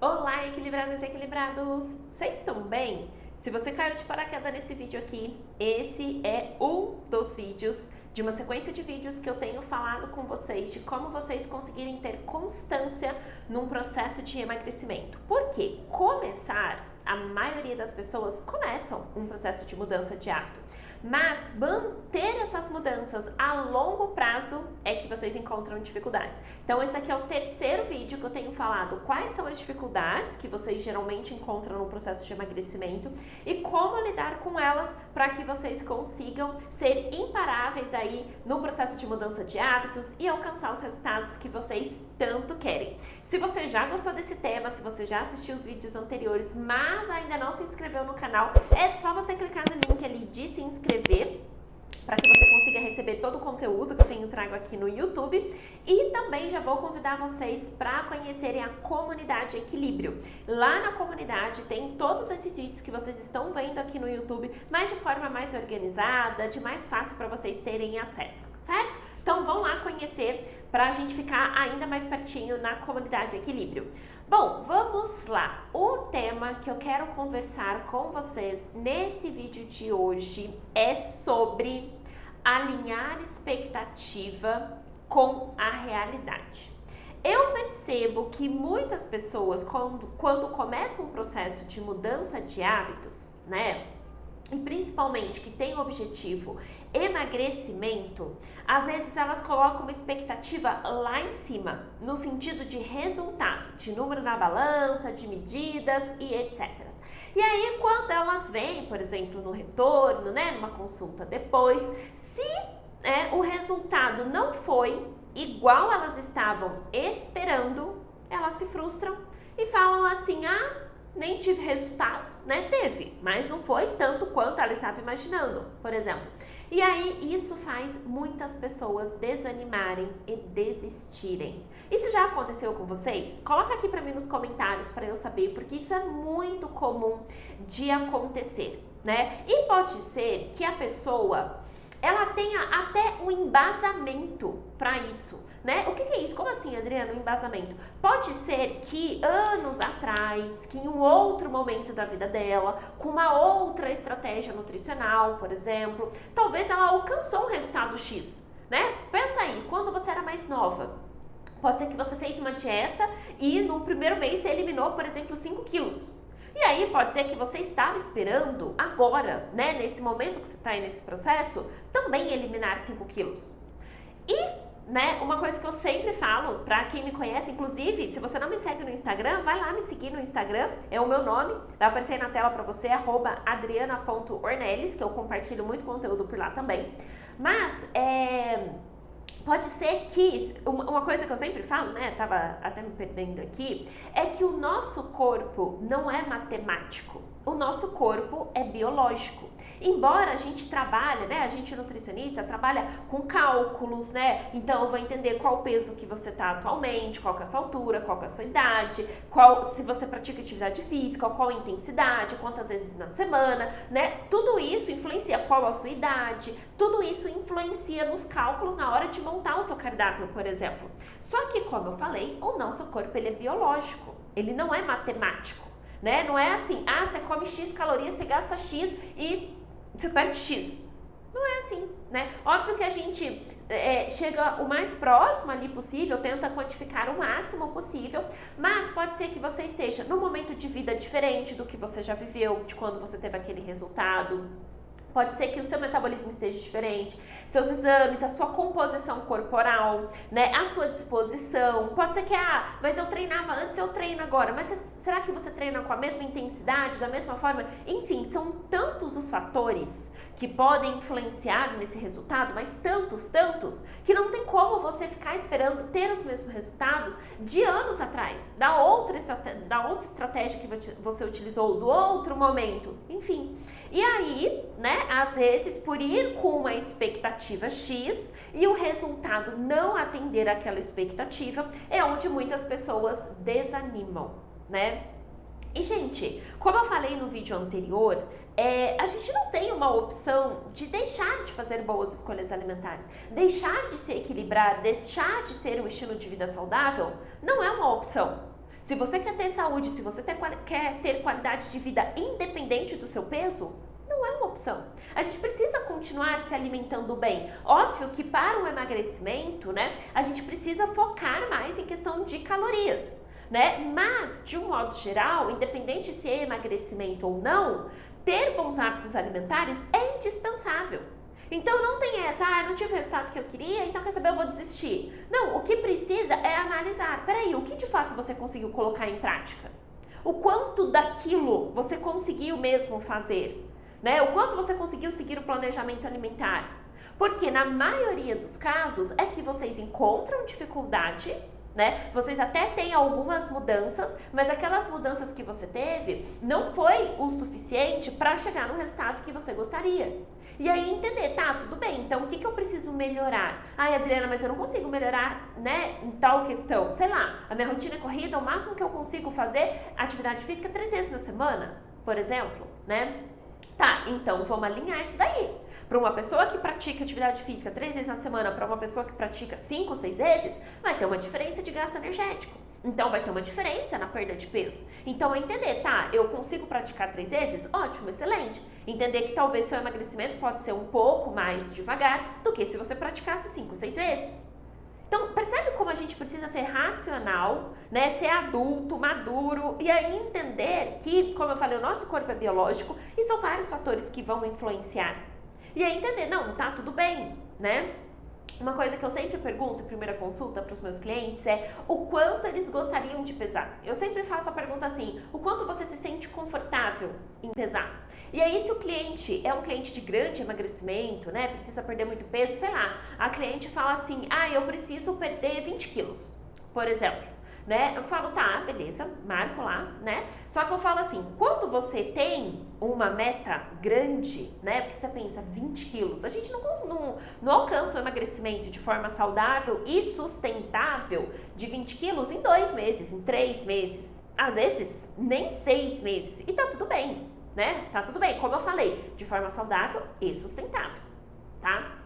Olá, equilibradas e equilibrados! Vocês estão bem? Se você caiu de paraquedas nesse vídeo aqui, esse é um dos vídeos de uma sequência de vídeos que eu tenho falado com vocês de como vocês conseguirem ter constância num processo de emagrecimento. Porque a maioria das pessoas começam um processo de mudança de hábito, mas manter essas mudanças a longo prazo é que vocês encontram dificuldades. Então esse aqui é o terceiro vídeo que eu tenho falado quais são as dificuldades que vocês geralmente encontram no processo de emagrecimento e como lidar com elas para que vocês consigam ser imparáveis aí no processo de mudança de hábitos e alcançar os resultados que vocês tanto querem. Se você já gostou desse tema, se você já assistiu os vídeos anteriores, mas ainda não se inscreveu no canal, é só você clicar no link ali de se inscrever para que você consiga receber todo o conteúdo que eu tenho trago aqui no YouTube. E também já vou convidar vocês para conhecerem a comunidade Equilíbrio. Lá na comunidade tem todos esses vídeos que vocês estão vendo aqui no YouTube, mas de forma mais organizada, de mais fácil para vocês terem acesso, certo? Então vão lá conhecer para a gente ficar ainda mais pertinho na comunidade Equilíbrio. Bom, vamos lá. O tema que eu quero conversar com vocês nesse vídeo de hoje é sobre alinhar expectativa com a realidade. Eu percebo que muitas pessoas, quando começam um processo de mudança de hábitos, né? E principalmente que tem o objetivo emagrecimento, às vezes elas colocam uma expectativa lá em cima, no sentido de resultado, de número na balança, de medidas e etc. E aí, quando elas vêm, por exemplo, no retorno, né, numa consulta depois, se o resultado não foi igual elas estavam esperando, elas se frustram e falam assim, nem tive resultado, né? Teve, mas não foi tanto quanto ela estava imaginando, por exemplo. E aí isso faz muitas pessoas desanimarem e desistirem. Isso já aconteceu com vocês? Coloca aqui para mim nos comentários para eu saber, porque isso é muito comum de acontecer, né? E pode ser que a pessoa ela tenha até um embasamento para isso. Né? O que é isso? Como assim, Adriana, um embasamento? Pode ser que anos atrás, que em um outro momento da vida dela, com uma outra estratégia nutricional, por exemplo, talvez ela alcançou um resultado X, né? Pensa aí, quando você era mais nova, pode ser que você fez uma dieta e no primeiro mês você eliminou, por exemplo, 5 quilos. E aí pode ser que você estava esperando agora, né, nesse momento que você está aí nesse processo, também eliminar 5 quilos. E uma coisa que eu sempre falo para quem me conhece, inclusive, se você não me segue no Instagram, vai lá me seguir no Instagram, é o meu nome, vai aparecer aí na tela para você, @adriana.ornelis, que eu compartilho muito conteúdo por lá também. Mas, pode ser que, uma coisa que eu sempre falo, né, tava até me perdendo aqui, é que o nosso corpo não é matemático, o nosso corpo é biológico. Embora a gente trabalhe, né, a gente nutricionista trabalha com cálculos, né, então eu vou entender qual o peso que você está atualmente, qual que é a sua altura, qual que é a sua idade, se você pratica atividade física, qual a intensidade, quantas vezes na semana, né, tudo isso influencia qual a sua idade, tudo isso influencia nos cálculos na hora de montar o seu cardápio, por exemplo. Só que, como eu falei, o nosso corpo ele é biológico, ele não é matemático, né, não é assim, você come X calorias, você gasta X e você perde X. Não é assim, né? Óbvio que a gente chega o mais próximo ali possível, tenta quantificar o máximo possível, mas pode ser que você esteja num momento de vida diferente do que você já viveu, de quando você teve aquele resultado. Pode ser que o seu metabolismo esteja diferente, seus exames, a sua composição corporal, né, a sua disposição. Pode ser que, mas eu treinava antes, eu treino agora. Mas será que você treina com a mesma intensidade, da mesma forma? Enfim, são tantos os fatores que podem influenciar nesse resultado, mas tantos, que não tem como você ficar esperando ter os mesmos resultados de anos atrás, da outra estratégia que você utilizou, do outro momento, enfim. E aí, né, às vezes, por ir com uma expectativa X e o resultado não atender aquela expectativa, é onde muitas pessoas desanimam, né? E, gente, como eu falei no vídeo anterior, a gente não tem uma opção de deixar de fazer boas escolhas alimentares. Deixar de se equilibrar, deixar de ser um estilo de vida saudável, não é uma opção. Se você quer ter saúde, se você quer ter qualidade de vida independente do seu peso, não é uma opção. A gente precisa continuar se alimentando bem. Óbvio que para o emagrecimento, né, a gente precisa focar mais em questão de calorias, né? Mas, de um modo geral, independente se é emagrecimento ou não, ter bons hábitos alimentares é indispensável. Então não tem essa, não tive o resultado que eu queria, então quer saber, eu vou desistir. Não, o que precisa é analisar. Peraí, o que de fato você conseguiu colocar em prática? O quanto daquilo você conseguiu mesmo fazer? Né? O quanto você conseguiu seguir o planejamento alimentar? Porque na maioria dos casos é que vocês encontram dificuldade, né? Vocês até têm algumas mudanças, mas aquelas mudanças que você teve não foi o suficiente para chegar no resultado que você gostaria. E aí entender, tá, tudo bem, então o que eu preciso melhorar? Ai, Adriana, mas eu não consigo melhorar, né, em tal questão. Sei lá, a minha rotina é corrida, o máximo que eu consigo fazer atividade física 3 vezes na semana, por exemplo, né? Tá, então vamos alinhar isso daí. Para uma pessoa que pratica atividade física 3 vezes na semana, para uma pessoa que pratica 5, 6 vezes, vai ter uma diferença de gasto energético. Então vai ter uma diferença na perda de peso. Então entender, tá, eu consigo praticar 3 vezes? Ótimo, excelente. Entender que talvez seu emagrecimento pode ser um pouco mais devagar do que se você praticasse 5, 6 vezes. Então, percebe como a gente precisa ser racional, né? Ser adulto, maduro e aí entender que, como eu falei, o nosso corpo é biológico e são vários fatores que vão influenciar. E aí entender, não, tá tudo bem, né? Uma coisa que eu sempre pergunto em primeira consulta para os meus clientes é o quanto eles gostariam de pesar. Eu sempre faço a pergunta assim, o quanto você se sente confortável em pesar? E aí se o cliente é um cliente de grande emagrecimento, né, precisa perder muito peso, sei lá, a cliente fala assim, eu preciso perder 20 quilos, por exemplo. Né? Eu falo, tá, beleza, marco lá, né? Só que eu falo assim, quando você tem uma meta grande, né? Porque você pensa, 20 quilos, a gente não alcança o emagrecimento de forma saudável e sustentável de 20 quilos em 2 meses, em 3 meses, às vezes nem 6 meses, e tá tudo bem, né? Tá tudo bem, como eu falei, de forma saudável e sustentável, tá?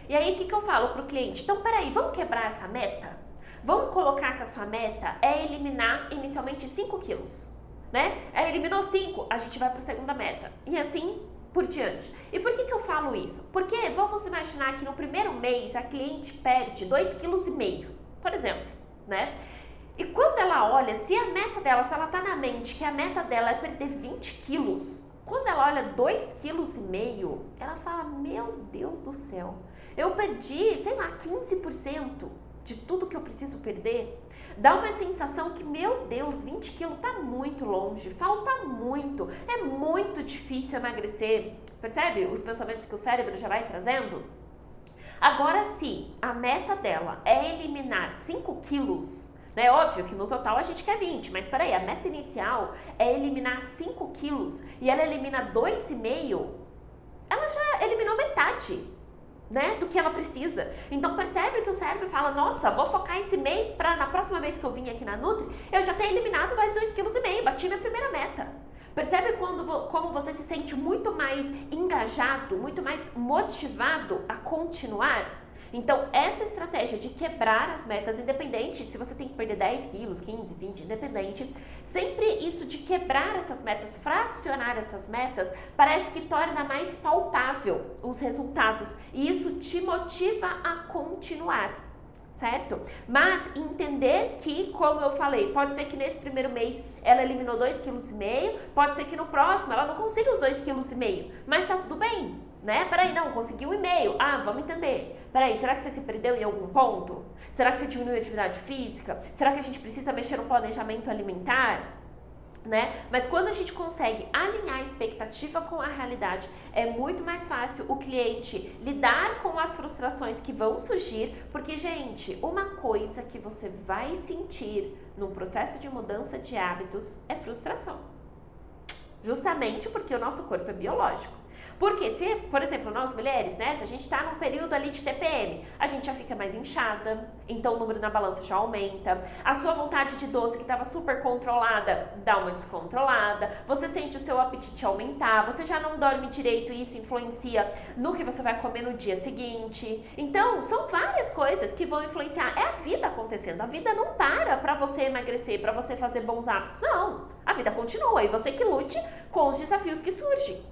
E aí, o que eu falo pro cliente? Então, peraí, vamos quebrar essa meta? Vamos colocar que a sua meta é eliminar inicialmente 5 quilos, né? Eliminou 5, a gente vai para a segunda meta. E assim por diante. E por que eu falo isso? Porque vamos imaginar que no primeiro mês a cliente perde 2,5 kg, por exemplo, né? E quando ela olha, se a meta dela, se ela tá na mente que a meta dela é perder 20 quilos, quando ela olha 2,5 kg, ela fala, meu Deus do céu, eu perdi, sei lá, 15%. De tudo que eu preciso perder, dá uma sensação que, meu Deus, 20 quilos tá muito longe, falta muito, é muito difícil emagrecer. Percebe os pensamentos que o cérebro já vai trazendo? Agora, se a meta dela é eliminar 5 quilos, né? Óbvio que no total a gente quer 20, mas peraí, a meta inicial é eliminar 5 quilos e ela elimina 2,5, ela já eliminou metade, né, do que ela precisa. Então percebe que o cérebro fala, nossa, vou focar esse mês para na próxima vez que eu vim aqui na Nutri, eu já ter eliminado mais 2,5 kg, bati minha primeira meta. Percebe como você se sente muito mais engajado, muito mais motivado a continuar? Então, essa estratégia de quebrar as metas, independente se você tem que perder 10 quilos, 15, 20, independente, sempre isso de quebrar essas metas, fracionar essas metas, parece que torna mais palpável os resultados e isso te motiva a continuar, certo? Mas entender que, como eu falei, pode ser que nesse primeiro mês ela eliminou 2,5 kg, pode ser que no próximo ela não consiga os 2,5 kg, mas tá tudo bem. Né? Peraí, não, conseguiu 1,5. Vamos entender. Peraí, será que você se perdeu em algum ponto? Será que você diminuiu a atividade física? Será que a gente precisa mexer no planejamento alimentar? Né? Mas quando a gente consegue alinhar a expectativa com a realidade, é muito mais fácil o cliente lidar com as frustrações que vão surgir, porque, gente, uma coisa que você vai sentir num processo de mudança de hábitos é frustração. Justamente porque o nosso corpo é biológico. Porque se, por exemplo, nós mulheres, né, se a gente tá num período ali de TPM, a gente já fica mais inchada, então o número na balança já aumenta, a sua vontade de doce que estava super controlada, dá uma descontrolada, você sente o seu apetite aumentar, você já não dorme direito e isso influencia no que você vai comer no dia seguinte. Então, são várias coisas que vão influenciar. É a vida acontecendo, a vida não para pra você emagrecer, pra você fazer bons hábitos, não. A vida continua e você que lute com os desafios que surgem,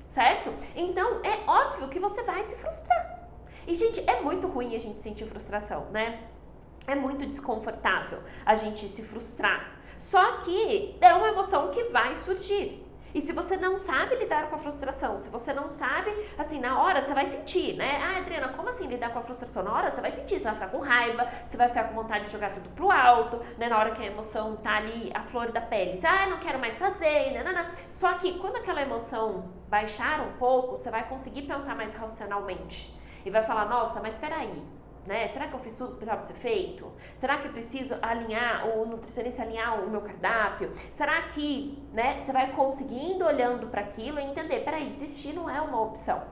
certo? Então, é óbvio que você vai se frustrar. E, gente, é muito ruim a gente sentir frustração, né? É muito desconfortável a gente se frustrar. Só que é uma emoção que vai surgir. E se você não sabe lidar com a frustração, se você não sabe, assim, na hora você vai sentir, né? Ah, Adriana, como assim lidar com a frustração? Na hora você vai sentir, você vai ficar com raiva, você vai ficar com vontade de jogar tudo pro alto, né? Na hora que a emoção tá ali, a flor da pele, você, não quero mais fazer, nanana. Só que quando aquela emoção baixar um pouco, você vai conseguir pensar mais racionalmente. E vai falar, nossa, mas peraí, né? Será que eu fiz tudo que precisava ser feito? Será que eu preciso alinhar, o nutricionista alinhar o meu cardápio? Será que, né, você vai conseguindo olhando para aquilo e entender, peraí, desistir não é uma opção.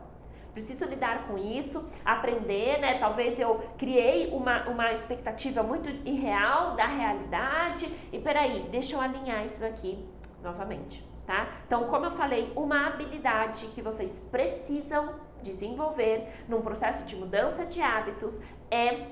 Preciso lidar com isso, aprender, né? Talvez eu criei uma expectativa muito irreal da realidade e peraí, deixa eu alinhar isso daqui novamente, tá? Então, como eu falei, uma habilidade que vocês precisam desenvolver num processo de mudança de hábitos é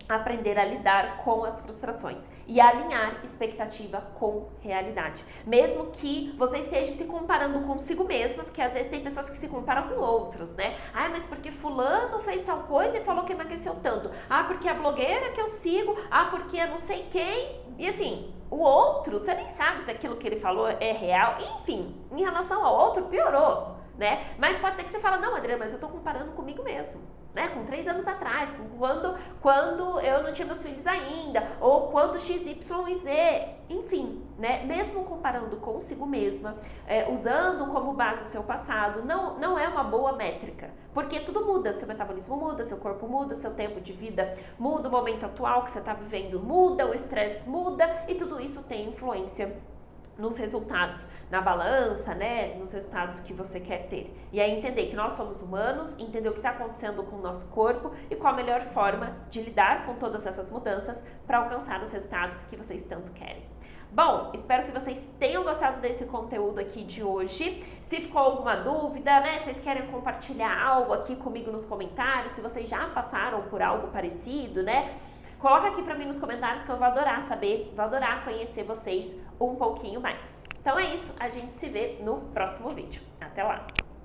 aprender a lidar com as frustrações e alinhar expectativa com realidade. Mesmo que você esteja se comparando consigo mesma, porque às vezes tem pessoas que se comparam com outros, né? Ah, mas porque fulano fez tal coisa e falou que emagreceu tanto. Ah, porque a blogueira que eu sigo. Ah, porque eu não sei quem. E assim, o outro, você nem sabe se aquilo que ele falou é real. Enfim, em relação ao outro, piorou, né? Mas pode ser que você fala, não, Adriana, mas eu tô comparando comigo mesmo, né? Com 3 anos atrás, quando eu não tinha meus filhos ainda, ou quando X, Y e Z, enfim, né? Mesmo comparando consigo mesma, usando como base o seu passado, não é uma boa métrica, porque tudo muda, seu metabolismo muda, seu corpo muda, seu tempo de vida muda, o momento atual que você está vivendo muda, o estresse muda, e tudo isso tem influência nos resultados, na balança, né, nos resultados que você quer ter. E aí entender que nós somos humanos, entender o que está acontecendo com o nosso corpo e qual a melhor forma de lidar com todas essas mudanças para alcançar os resultados que vocês tanto querem. Bom, espero que vocês tenham gostado desse conteúdo aqui de hoje. Se ficou alguma dúvida, né, vocês querem compartilhar algo aqui comigo nos comentários, se vocês já passaram por algo parecido, né, coloca aqui pra mim nos comentários que eu vou adorar saber, vou adorar conhecer vocês um pouquinho mais. Então é isso, a gente se vê no próximo vídeo. Até lá!